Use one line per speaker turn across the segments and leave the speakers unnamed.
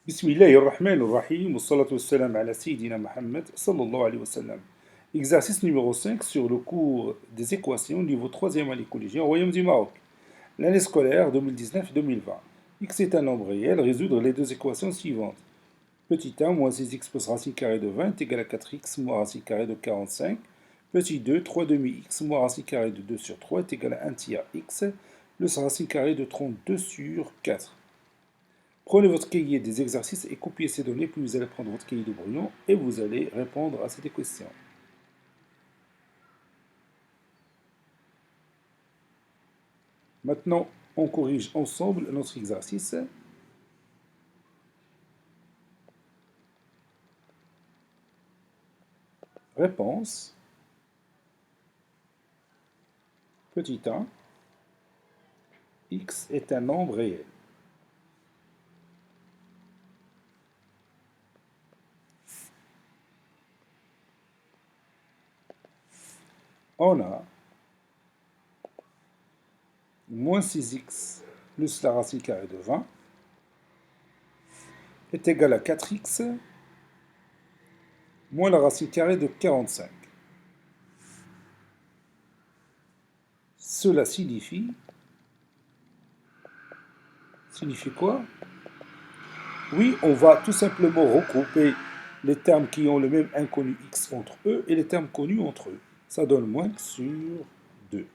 Bismillahirrahmanirrahim, wassalatu wassalam ala Sayyidina Muhammad, sallallahu alayhi wa sallam. Exercice numéro 5 sur le cours des équations, niveau 3e année collégienne au Royaume du Maroc. L'année scolaire 2019-2020. X est un nombre réel, résoudre les deux équations suivantes. Petit 1, moins 6x plus racine carrée de 20 est égal à 4x moins racine carrée de 45. Petit 2, 3 demi-x moins racine carrée de 2 sur 3 est égal à 1 tiers x plus racine carrée de 32 sur 4. Prenez votre cahier des exercices et copiez ces données, puis vous allez prendre votre cahier de brouillon et vous allez répondre à cette question. Maintenant, on corrige ensemble notre exercice. Réponse. Petit 1. X est un nombre réel. On a moins 6x plus la racine carrée de 20 est égal à 4x moins la racine carrée de 45. Cela signifie quoi? Oui, on va tout simplement regrouper les termes qui ont le même inconnu x entre eux et les termes connus entre eux. Ça donne moins sur 2.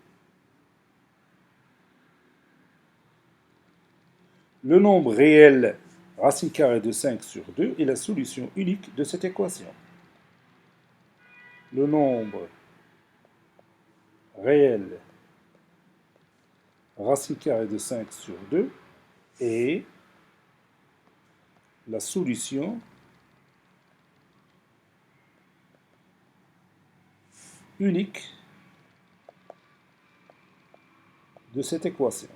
Le nombre réel racine carrée de 5 sur 2 est la solution unique de cette équation. Le nombre réel racine carrée de 5 sur 2 est la solution unique de cette équation.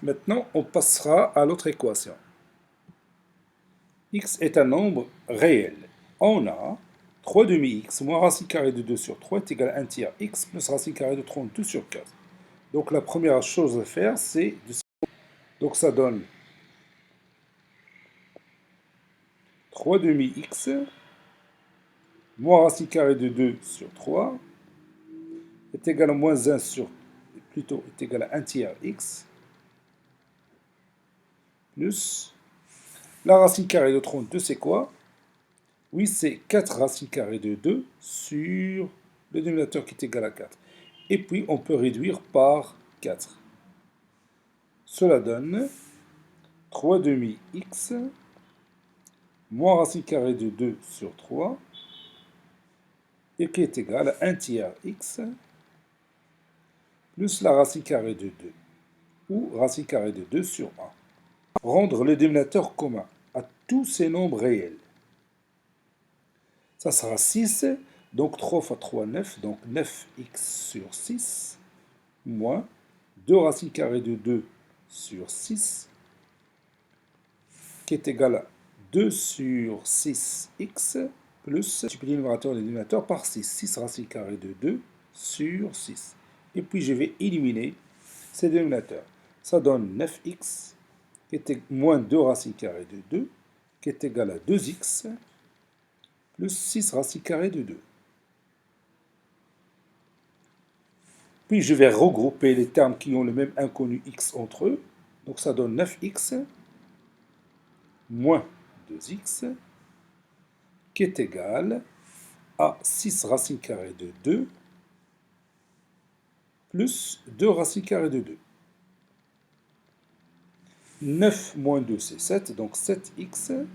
Maintenant, on passera à l'autre équation. X est un nombre réel. On a 3 demi-x moins racine carrée de 2 sur 3 est égal à 1 tiers x plus racine carrée de 32 sur 4. Donc la première chose à faire, c'est de... Donc ça donne 3 demi-x moins racine carrée de 2 sur 3 est égal à moins 1 sur... plutôt est égal à 1 tiers x plus... La racine carrée de 32, c'est quoi? Oui, c'est 4 racine carrée de 2 sur le dénominateur qui est égal à 4. Et puis, on peut réduire par 4. Cela donne 3 demi-x moins racine carrée de 2 sur 3 et qui est égal à 1 tiers x plus la racine carrée de 2 ou racine carrée de 2 sur 1. Rendre le dénominateur commun à tous ces nombres réels. Ça sera 6, donc 3 fois 3, 9, donc 9x sur 6, moins 2 racine carrée de 2 sur 6, qui est égal à 2 sur 6x, plus, multiplier le numérateur et le dénominateur par 6. 6 racine carrée de 2 sur 6. Et puis je vais éliminer ces dénominateurs. Ça donne 9x, qui est moins 2 racine carrée de 2, qui est égal à 2x, plus 6 racine carrée de 2. Puis je vais regrouper les termes qui ont le même inconnu x entre eux. Donc ça donne 9x moins 2x qui est égal à 6 racine carrée de 2 plus 2 racine carrée de 2. 9 moins 2, c'est 7, donc 7x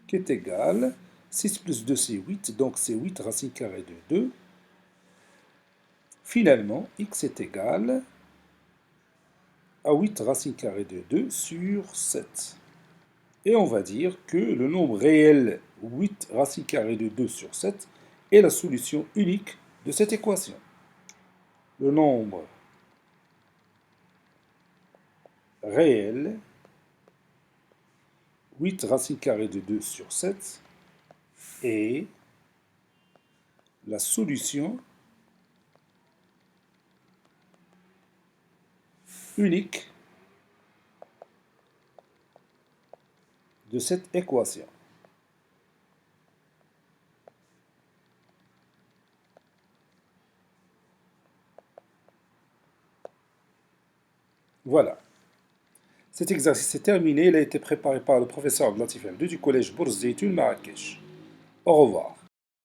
qui est égal, 6 plus 2, c'est 8, donc c'est 8 racine carrée de 2. Finalement, x est égal à 8 racine carrée de 2 sur 7. Et on va dire que le nombre réel 8 racine carrée de 2 sur 7 est la solution unique de cette équation. Le nombre réel 8 racine carrée de 2 sur 7 est la solution unique de cette équation. Voilà. Cet exercice est terminé. Il a été préparé par le professeur Abdelatif M2 du collège Bourz Zeytoun Marrakech. Au revoir.